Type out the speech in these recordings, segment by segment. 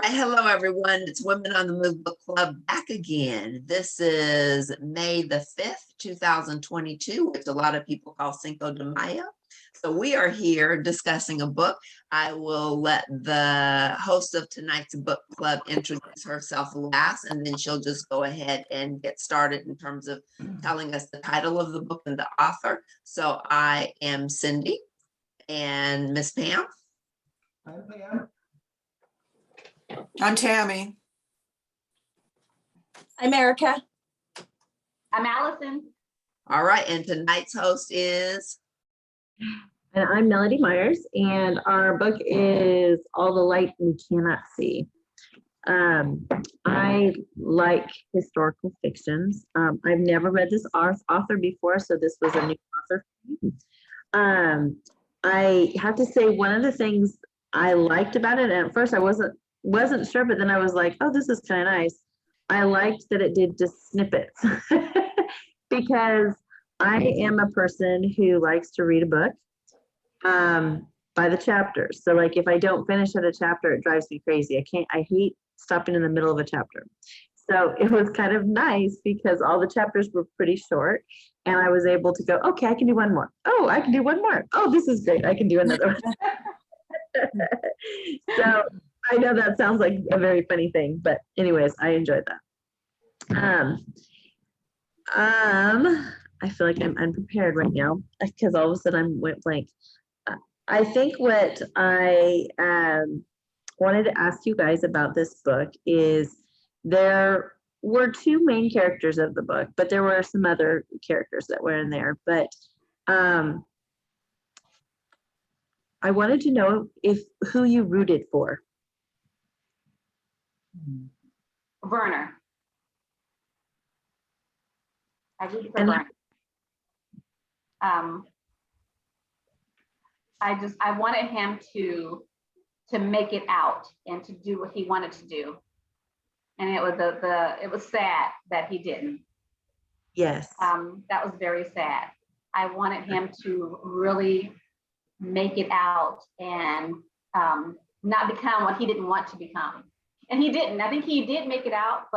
right, hello everyone. It's Women on the Move Book Club back again. This is May the 5th, 2022, which a lot of people call Cinco de Mayo. So we are here discussing a book. I will let the host of tonight's book club introduce herself last, and then she'll just go ahead and get started in terms of telling us the title of the book and the author. So I am Cindy and Miss Pam. I'm Pam. I'm Tammy. I'm Erica. I'm Allison. All right, and tonight's host is? And I'm Melody Myers, and our book is All the Light We Cannot See. I like historical fictions. I've never read this author before, so this was a new author for me. I have to say, one of the things I liked about it, and at first I wasn't sure, but then I was like, oh, this is kind of nice. I liked that it did just snippets because I am a person who likes to read a book by the chapters. So like if I don't finish at a chapter, it drives me crazy. I hate stopping in the middle of a chapter. So it was kind of nice because all the chapters were pretty short and I was able to go, okay, I can do one more. Oh, I can do one more. Oh, this is great. I can do another one. So I know that sounds like a very funny thing, but anyways, I enjoyed that. I feel like I'm unprepared right now because all of a sudden I went blank. I think what I wanted to ask you guys about this book is there were two main characters of the book, but there were some other characters that were in there. But I wanted to know who you rooted for. Werner. I rooted for And- Werner. I wanted him to make it out and to do what he wanted to do. And it was it was sad that he didn't. Yes. That was very sad. I wanted him to really make it out and not become what he didn't want to become. And he didn't. I think he did make it out,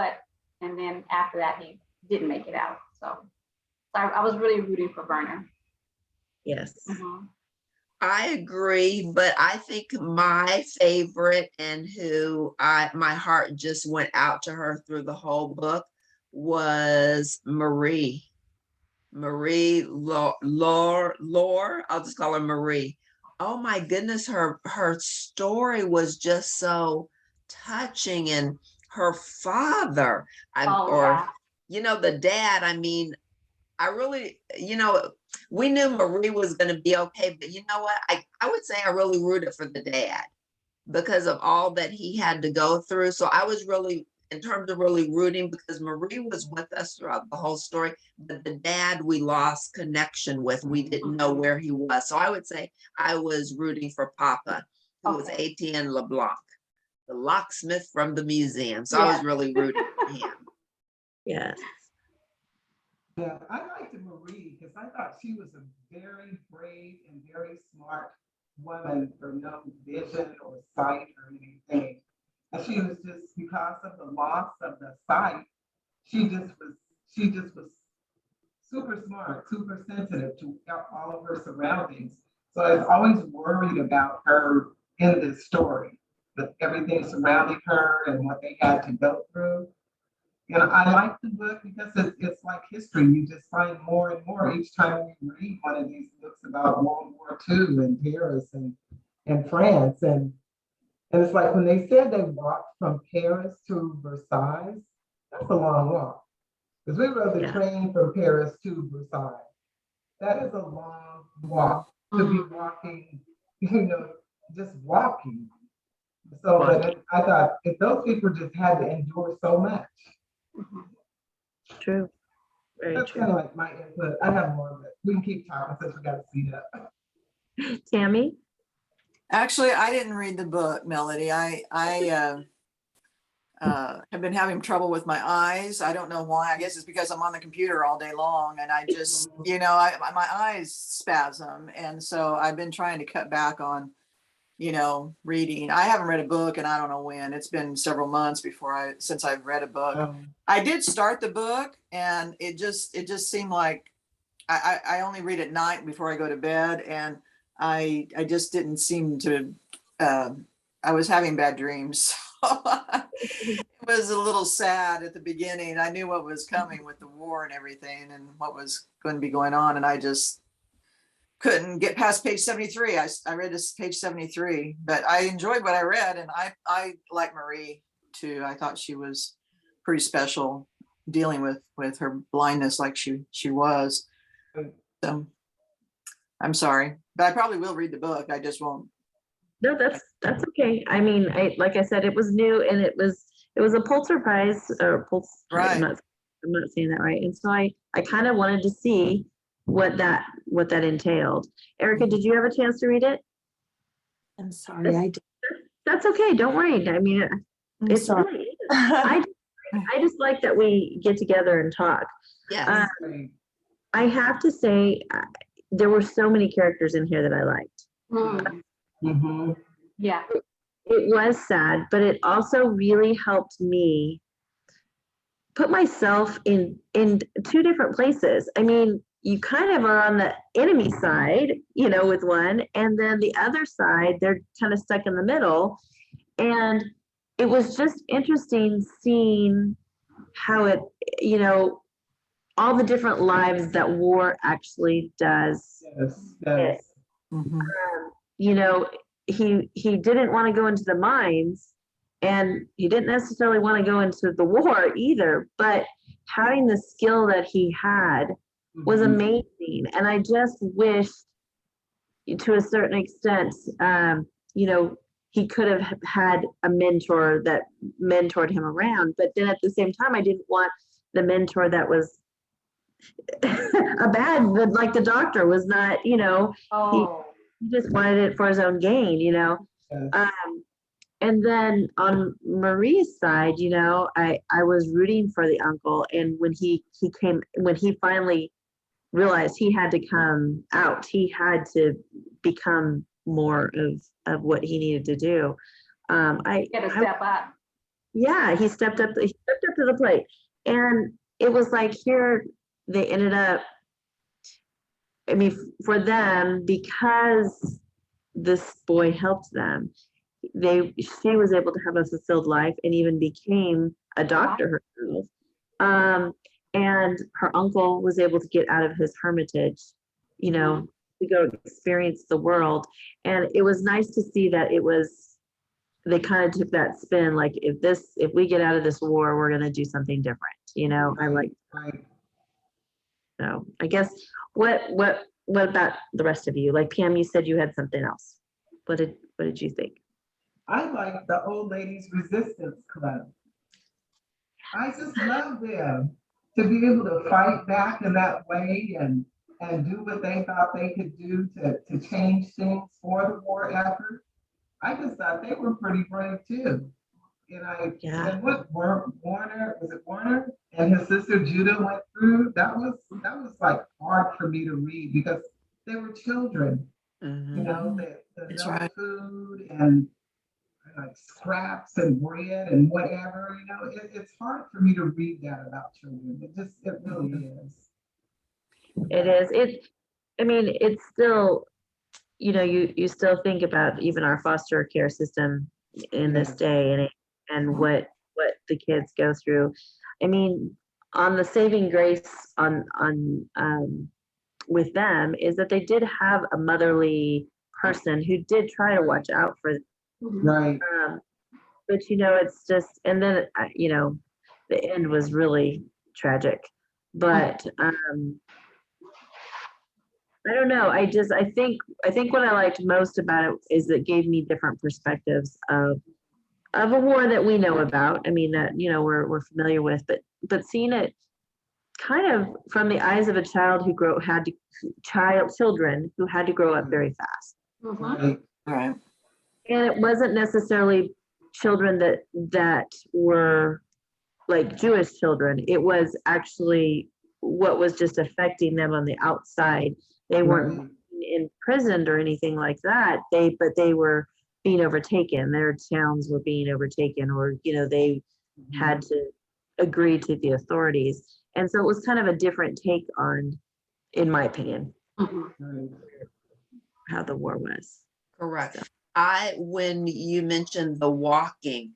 and then after that, he didn't make it out. So I was really rooting for Werner. Yes. Mm-hmm. I agree, but I think my favorite and who my heart just went out to her through the whole book was Marie-Laure. I'll just call her Marie. Oh my goodness, her story was just so touching, and her father, the dad. I mean, I really, we knew Marie was going to be okay, but you know what? I would say I really rooted for the dad because of all that he had to go through. So I was really, in terms of really rooting, because Marie was with us throughout the whole story, but the dad we lost connection with. We didn't know where he was. So I would say I was rooting for Papa, who was Etienne LeBlanc, the locksmith from the museum. So I was really rooting for him. Yes. Yeah, I liked Marie because I thought she was a very brave and very smart woman for no vision or sight or anything. And she was just, because of the loss of the sight, she just was super smart, super sensitive to all of her surroundings. So I was always worried about her in this story, with everything surrounding her and what they had to go through. And I like the book because it's like history. You just find more and more each time you read one of these books about World War II and Paris and France. And it's like when they said they walked from Paris to Versailles, that's a long walk. Because we rode the train from Paris to Versailles. That is a long walk to be walking, just walking. So but I thought if those people just had to endure so much. True. Very That's true. kind of like my input. I have more, but we can keep talking since we got to see that. Tammy? Actually, I didn't read the book, Melody. I have been having trouble with my eyes. I don't know why. I guess it's because I'm on the computer all day long and I just, my eyes spasm. And so I've been trying to cut back on reading. I haven't read a book and I don't know when. It's been several months since I've read a book. I did start the book and it just seemed like I only read at night before I go to bed, and I just didn't seem to, I was having bad dreams. It was a little sad at the beginning. I knew what was coming with the war and everything and what was going to be going on. And I just couldn't get past page 73. I read this page 73, but I enjoyed what I read. And I like Marie too. I thought she was pretty special dealing with her blindness like she was. So I'm sorry, but I probably will read the book. I just won't. No, that's okay. I mean, like I said, it was new and it was a Pulitzer Prize or Right. I'm not saying that right. And so I kind of wanted to see what that entailed. Erica, did you have a chance to read it? I'm sorry, I did. That's okay. Don't worry. I mean, I'm it's sorry. really, I just like that we get together and talk. Yes. I have to say, there were so many characters in here that I liked. Mm-hmm. Yeah. It was sad, but it also really helped me put myself in two different places. I mean, you kind of are on the enemy side, with one, and then the other side, they're kind of stuck in the middle. And it was just interesting seeing how it, all the different lives that war actually does. Yes. Mhm. He didn't want to go into the mines, and he didn't necessarily want to go into the war either, but having the skill that he had was amazing. And I just wish, to a certain extent, he could have had a mentor that mentored him around, but then at the same time, I didn't want the mentor that was like the doctor was not, Oh. he just wanted it for his own gain, Yes. And then on Marie's side, I was rooting for the uncle. And when he finally realized he had to come out, he had to become more of what he needed to do. Got to step up. Yeah, he stepped up to the plate. And it was like, here they ended up, I mean, for them, because this boy helped them, she was able to have a fulfilled life and even became a doctor herself. And her uncle was able to get out of his hermitage, to go experience the world. And it was nice to see that they kind of took that spin, like, if we get out of this war, we're going to do something different. I like, so I guess, what about the rest of you? Like Pam, you said you had something else. What did you think? I like the Old Ladies Resistance Club. I just love them to be able to fight back in that way and do what they thought they could do to change things for the war effort. I just thought they were pretty brave too. And what Warner and his sister Judah went through, that was like hard for me to read because they were children. Mhm. The That's no right. food and like scraps and bread and whatever, it's hard for me to read that about children. It really is. It is. It's still, you still think about even our foster care system in this day and what the kids go through. I mean, on the saving grace on with them is that they did have a motherly person who did try to watch out for them. Right. But it's just, and then the end was really tragic. But I don't know. I think what I liked most about it is it gave me different perspectives of a war that we know about. I mean, that we're familiar with, but seeing it kind of from the eyes of a child children who had to grow up very fast. Right. Right. And it wasn't necessarily children that were like Jewish children. It was actually what was just affecting them on the outside. They weren't imprisoned or anything like that. But they were being overtaken. Their towns were being overtaken, or, you know, they had to agree to the authorities. And so it was kind of a different take on, in my opinion, Mhm. how the war was. Correct. When you mentioned the walking,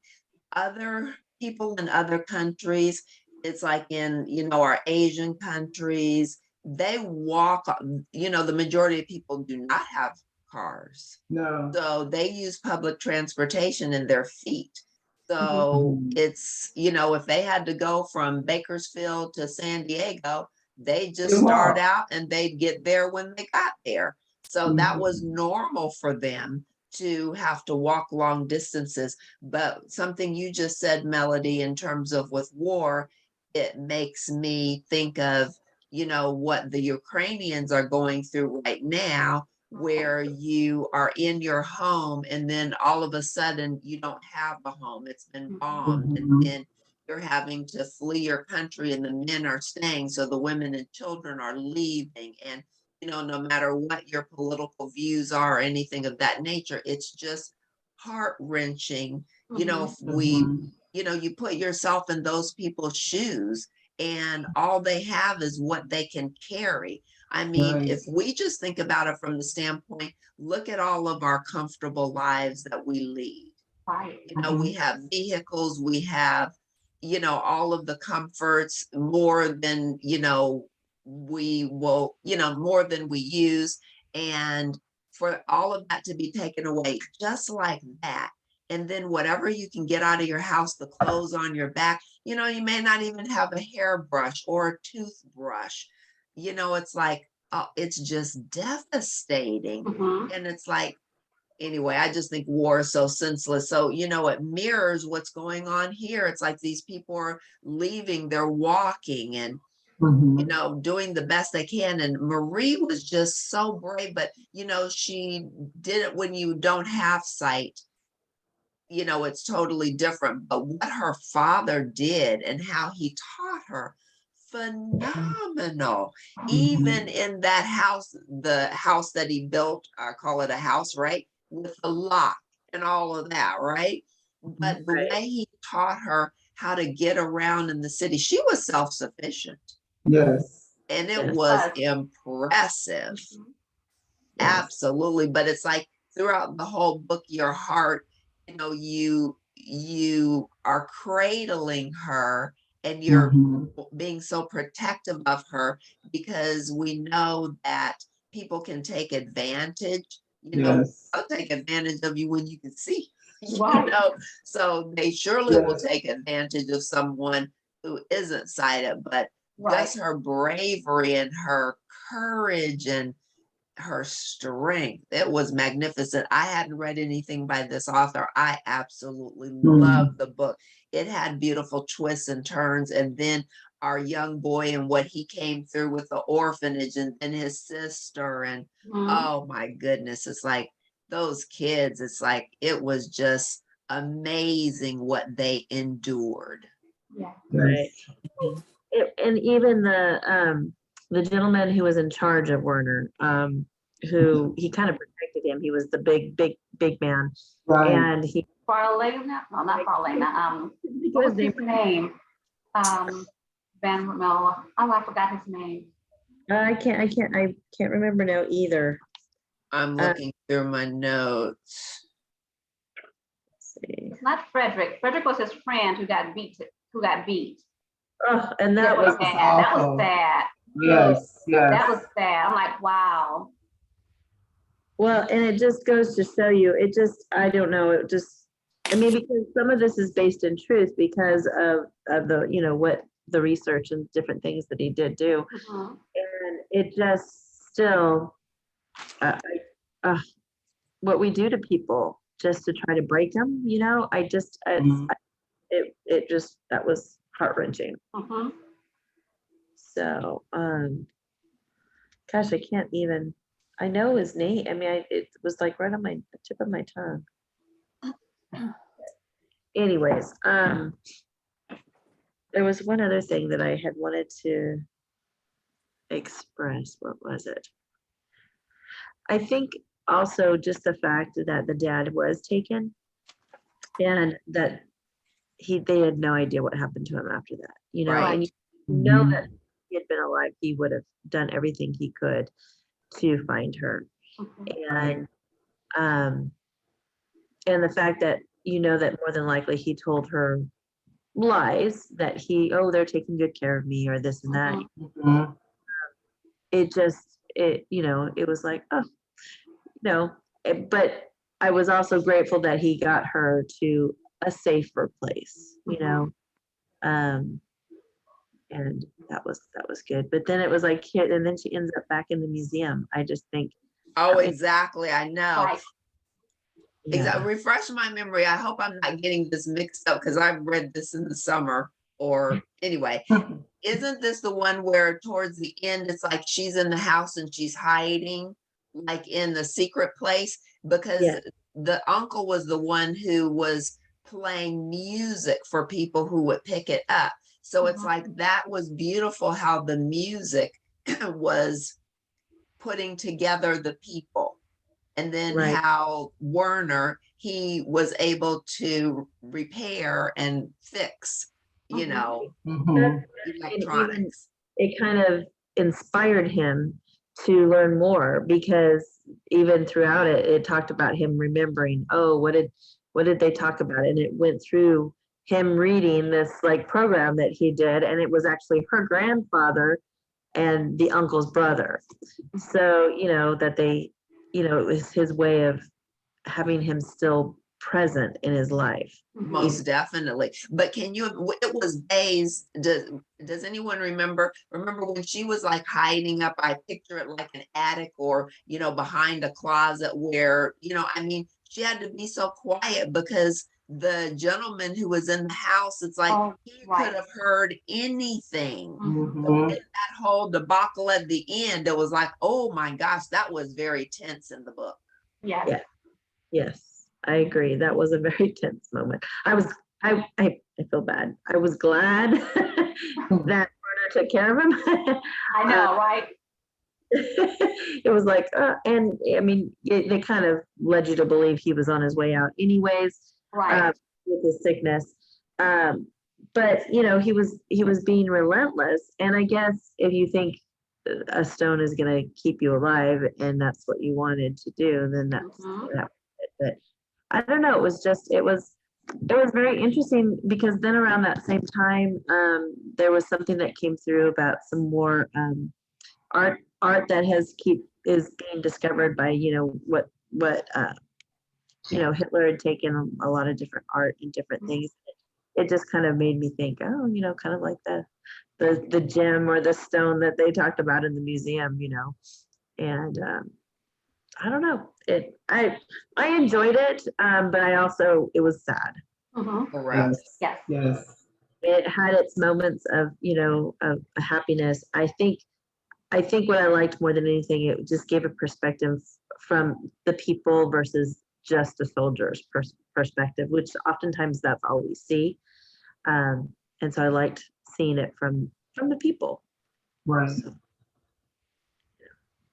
other people in other countries, it's like in, our Asian countries, they walk, the majority of people do not have cars. No. So they use public transportation in their feet. So Mhm. it's, if they had to go from Bakersfield to San Diego, they just They start walk. out and they'd get there when they got there. So that was Mhm. normal for them to have to walk long distances. But something you just said, Melody, in terms of with war, it makes me think of, what the Ukrainians are going through right now, where you are in your home and then all of a sudden you don't have a home. It's been bombed, and Mhm. then you're having to flee your country and the men are staying. So the women and children are leaving. And, no matter what your political views are or anything of that nature, it's just heart wrenching. If we, Mhm. you put yourself in those people's shoes and all they have is what they can carry. I mean, Right. if we just think about it from the standpoint, look at all of our comfortable lives that we lead. Right. We have vehicles, we have, all of the comforts more than, we will, more than we use. And for all of that to be taken away just like that. And then whatever you can get out of your house, the clothes on your back, you may not even have a hairbrush or a toothbrush. It's like, it's just devastating. Mhm. And it's like, anyway, I just think war is so senseless. So, it mirrors what's going on here. It's like these people are leaving, they're walking and, Mhm. doing the best they can. And Marie was just so brave, but, she did it when you don't have sight. It's totally different. But what her father did and how he taught her, phenomenal. Even Mhm. in that house, the house that he built, I call it a house, right? With the lock and all of that, right? But the Right. way he taught her how to get around in the city, she was self-sufficient. Yes. And it Yes. was Was. impressive. Mhm. Yes. Absolutely. But it's like throughout the whole book, your heart, you are cradling her and you're Mhm. being so protective of her because we know that people can take advantage, Yes. they'll take advantage of you when you can see, Right. so they surely will Yes. take advantage of someone who isn't sighted, but Right. just her bravery and her courage and her strength. It was magnificent. I hadn't read anything by this author. I absolutely Mhm. loved the book. It had beautiful twists and turns. And then our young boy and what he came through with the orphanage and his sister. And Mhm. oh my goodness, it's like those kids, it's like it was just amazing what they endured. Yeah. Right. Yes. And even the gentleman who was in charge of Werner, who he kind of protected him. He was the big man, Right. and he Farlena? No, not Farlena. What was his name? No, oh, I forgot his name. I can't remember now either. I'm Uh, looking through my notes. let's see. It's not Frederick. Frederick was his friend who got beat. Who got beat. Oh, and that Yeah, was That was sad. That was awful. sad. Yes. Yes. That was sad. I'm like, wow. well, and it just goes to show you. I don't know. I mean, because some of this is based in truth because of the what the research and different things that he did do, Mhm. and it just still. Uh, what we do to people just to try to break them, I just, Mhm. it just, that was heart wrenching. Mhm. So, gosh, I can't even, I know his name. I mean, it was like right on the tip of my tongue. Anyways, there was one other thing that I had wanted to express. What was it? I think also just the fact that the dad was taken and that they had no idea what happened to him after that, you know, Right. and you know that if he had been alive, he would have done everything he could to find her. Mhm. And the fact that, you know, that more than likely he told her lies that they're taking good care of me or this and that. Mhm. You know, it was like, oh, no, but I was also grateful that he got her to a safer place, you know, and that was good. But then it was like, and then she ends up back in the museum. I just think, Oh, exactly. I know. Right. Exactly. Refresh my memory. I hope I'm not getting this mixed up because I've read this in the summer or anyway. Isn't this the one where towards the end, it's like she's in the house and she's hiding like in the secret place because Yeah. the uncle was the one who was playing music for people who would pick it up. So it's like that was beautiful how the music was putting together the people. And then Right. how Werner, he was able to repair and fix, you know, Mhm. And even electronics. it kind of inspired him to learn more because even throughout it, it talked about him remembering, oh, what did they talk about? And it went through him reading this like program that he did, and it was actually her grandfather and the uncle's brother. So, you know, that they, you know, it was his way of having him still present in his life. Most definitely. But can you, it was days, does anyone remember when she was like hiding up, I picture it like an attic or, you know, behind a closet where, you know, I mean, she had to be so quiet because the gentleman who was in the house, it's like Oh, he could right. have heard anything. Mhm. So Mhm. in that whole debacle at the end, it was like, oh my gosh, that was very tense in the book. Yes. Yeah. Yes, I agree. That was a very tense moment. I feel bad. I was glad that Werner took care of him. I know, right? It was like, and I mean, they kind of led you to believe he was on his way out anyways, Right. with his sickness. But you know, he was being relentless. And I guess if you think a stone is going to keep you alive and that's what you wanted to do, then that was it. But I don't know. It was very interesting because then around that same time, there was something that came through about some more art that is being discovered by, you know, what you know, Hitler had taken a lot of different art and different things. It just kind of made me think, oh, you know, kind of like the gem or the stone that they talked about in the museum, you know. And I don't know. I enjoyed it, but it was sad. Mhm. Correct. Yes. Yes. It had its moments of, you know, of happiness. I think what I liked more than anything, it just gave a perspective from the people versus just the soldiers' perspective, which oftentimes that's all we see. And so I liked seeing it from the people. Right.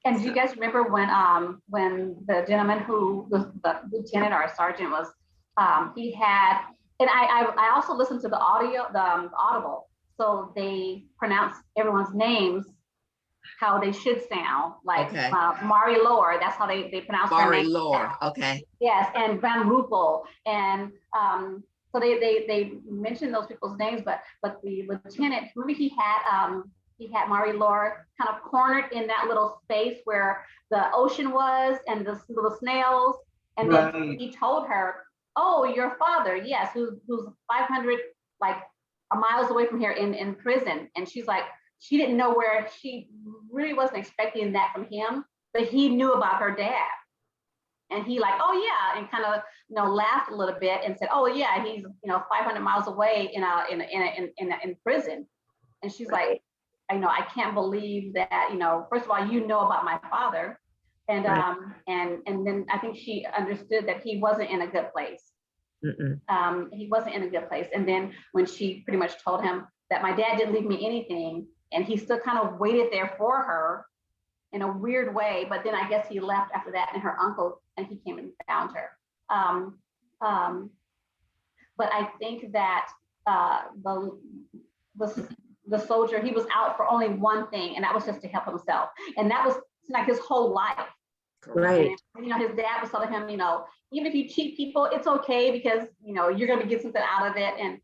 And do you guys remember when the gentleman who was the lieutenant or sergeant was he had, and I also listened to the audio, the audible, so they pronounce everyone's names how they should sound, like Okay. Marie-Laure, that's how they pronounce her name. Marie-Laure. Okay. Yes, and Van Rupel, and so they mentioned those people's names, but the lieutenant, remember he had Marie-Laure kind of cornered in that little space where the ocean was and the little snails, and then Right. he told her, "Oh, your father, yes, who's 500 like miles away from here in prison," and she's like, she didn't know where, she really wasn't expecting that from him, but he knew about her dad. And he like, oh yeah, and kind of, you know, laughed a little bit and said, oh yeah, he's, you know, 500 miles away in prison. And she's like, I know, I can't believe that, you know, first of all, you know about my father. And Right. and then I think she understood that he wasn't in a good place. He wasn't in a good place. And then when she pretty much told him that my dad didn't leave me anything, and he still kind of waited there for her, in a weird way, but then I guess he left after that, and her uncle, and he came and found her. But I think that the soldier, he was out for only one thing, and that was just to help himself. And that was like his whole life. Right. And, his dad was telling him, even if you cheat people, it's okay, because, you're going to get something out of it. And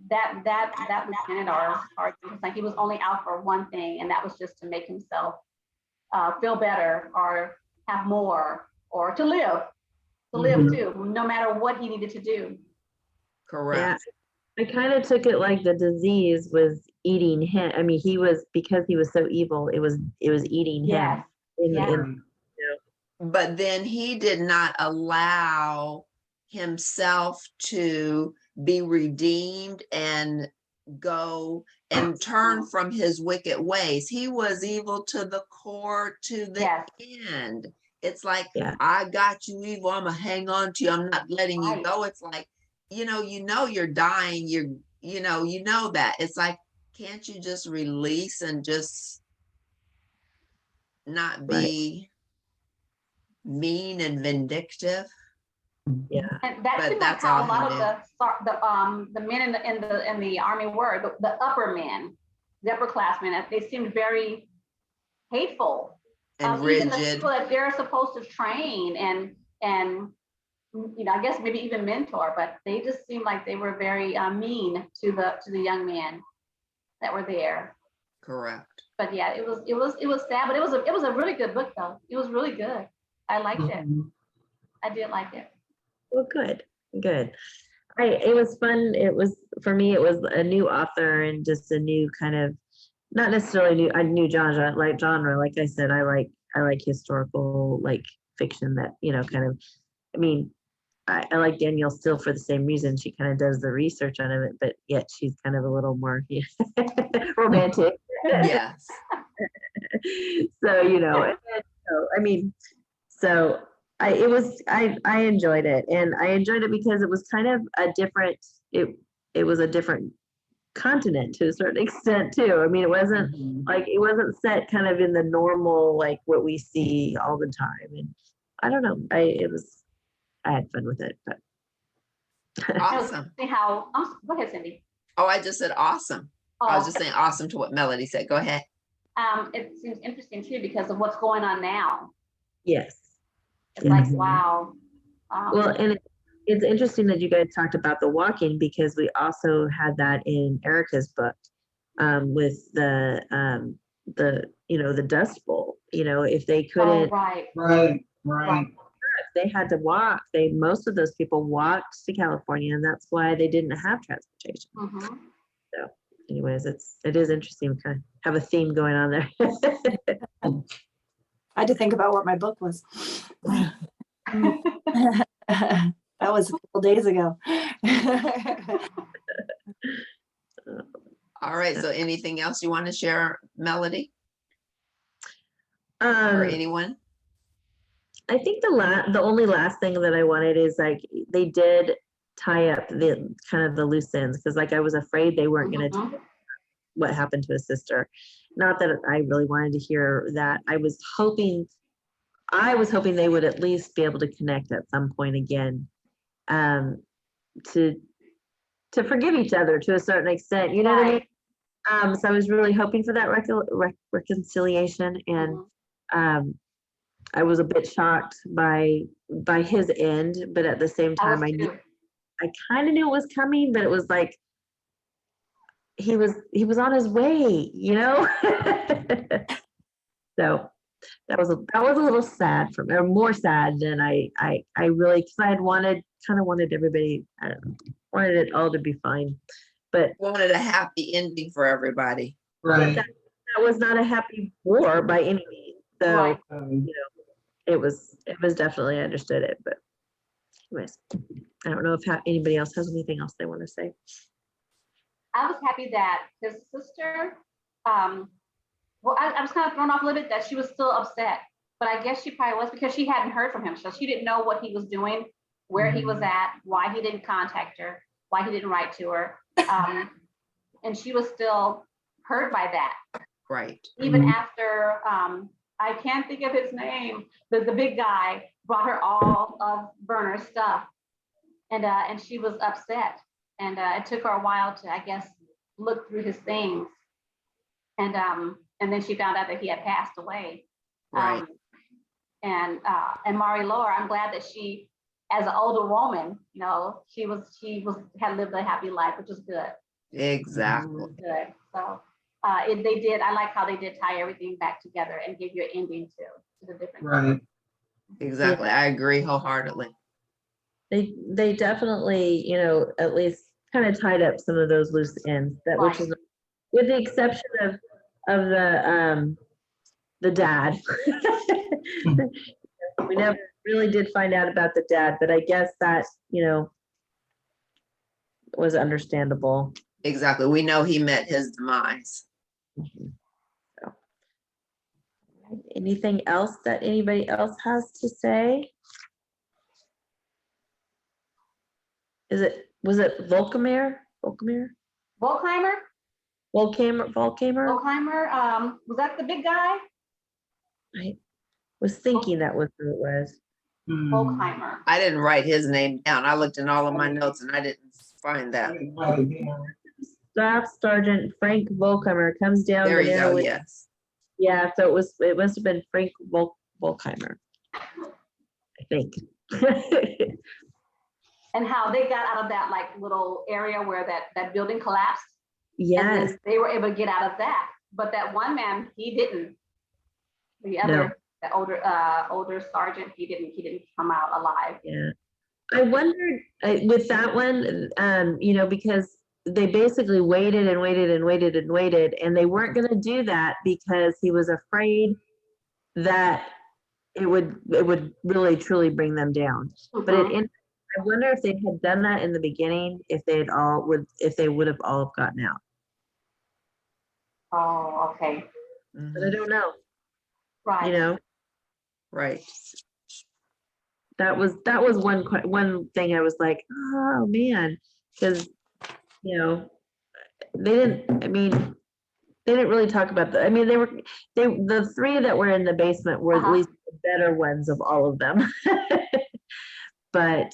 that lieutenant or sergeant, like, he was only out for one thing, and that was just to make himself feel better, or have more, or to live too, no matter what he needed to do. Correct. I kind of took it like the disease was eating him. I mean, because he was so evil, it was eating him. Yes. But then he did not allow himself to be redeemed and go and turn from his wicked ways. He was evil to the core, to the end. It's like, I got you evil, I'm gonna hang on to you, I'm not letting you go. It's like, you're dying, you know that. It's like, can't you just release and just not be mean and vindictive? Yeah. And that's like how a lot of the men in the army were, the upper men, the upperclassmen. They seemed very hateful, and even rigid. the people that they're supposed to train and I guess maybe even mentor, but they just seemed like they were very mean to the young men that were there. Correct. But yeah, it was sad, but it was a really good book though. It was really good. I liked it. I did like it. Well, good. It was fun. For me, it was a new author and just a new kind of, not necessarily a new genre. Like I said, I like historical, like fiction that, kind of, I mean, I like Danielle Steele for the same reason. She kind of does the research on it, but yet she's kind of a little more romantic. Yes. So, I enjoyed it, and I enjoyed it because it was kind of a different, it was a different continent to a certain extent too. I mean, it wasn't it wasn't set kind of in the normal, like what we see all the time. And I don't know, I had fun with it, but. Awesome. Go ahead, Cindy. Oh, I just said awesome. I was just saying awesome to what Melody said. Go ahead. It seems interesting too because of what's going on now. Yes. It's like, wow. Well, and it's interesting that you guys talked about the walking, because we also had that in Erica's book, with the Dust Bowl. If they couldn't, Right. they had to walk. Most of those people walked to California, and that's why they didn't have transportation. So, anyways, it is interesting. We kind of have a theme going on there. I had to think about what my book was. That was a couple days ago. All right. So anything else you want to share, Melody? Or anyone? I think the only last thing that I wanted is, like, they did tie up the kind of the loose ends, because I was afraid they weren't going to tell what happened to his sister. Not that I really wanted to hear that. I was hoping they would at least be able to connect at some point again, to forgive each other to a certain extent. You know what I mean? So I was really hoping for that reconciliation, and I was a bit shocked by his end, but at the same time, I kind of knew it was coming, but it was like he was on his way, So that was a little sad for me, or more sad than I really, because I had wanted everybody, I don't know, wanted it all to be fine, but wanted a happy ending for everybody. Right. That was not a happy war by any means. So it was definitely, I understood it, but anyways, I don't know if anybody else has anything else they want to say. I was happy that his sister, I was kind of thrown off a little bit that she was still upset, but I guess she probably was because she hadn't heard from him. So she didn't know what he was doing, where he was at, why he didn't contact her, why he didn't write to her. And she was still hurt by that. Right. Even Mhm. after, I can't think of his name, the big guy brought her all of Werner's stuff. And she was upset. And it took her a while to, I guess, look through his things. And then she found out that he had passed away. Right. And Marie-Laure, I'm glad that she, as an older woman, you know, she had lived a happy life, which is good. Exactly. Good. So they did. I like how they did tie everything back together and give you an ending to the different. Right. Exactly. I agree wholeheartedly. They definitely, at least kind of tied up some of those loose ends, that which is, with the exception of the dad. We never really did find out about the dad, but I guess that, was understandable. Exactly. We know he met his demise. So, anything else that anybody else has to say? Was it Volcamere? Volkheimer? Was that the big guy? I was thinking that was who it was. Volkheimer. I didn't write his name down. I looked in all of my notes and I didn't find that. Staff Sergeant Frank Volkheimer comes down There the you narrow go. way. Yes. Yeah, so it must have been Frank Volkheimer, I think. And how they got out of that like little area where that building collapsed. And Yes, then they were able to get out of that. But that one man, he didn't. The other, the older sergeant, he didn't come out alive. yeah. I wondered with that one, because they basically waited and waited and waited and waited, and they weren't going to do that because he was afraid that it would really truly bring them down. But I wonder if they had done that in the beginning, if they would have all gotten out. Oh, okay. But I don't know. Right. Right. That was one thing I was like, oh man, because they didn't really talk about the three that were in the basement were at least the better ones of all of them. But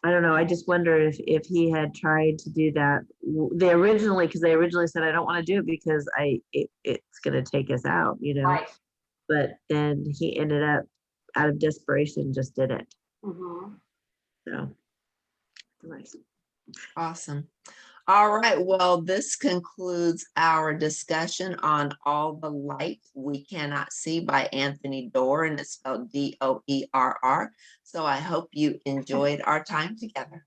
I don't know. I just wonder if he had tried to do that. Because they originally said, I don't want to do it because it's going to take us out, Right. But then he ended up, out of desperation, just did it. Mm-hmm. So, nice. Awesome. All right. Well, this concludes our discussion on All the Light We Cannot See by Anthony Doerr, and it's spelled Doerr. So I hope you enjoyed our time together.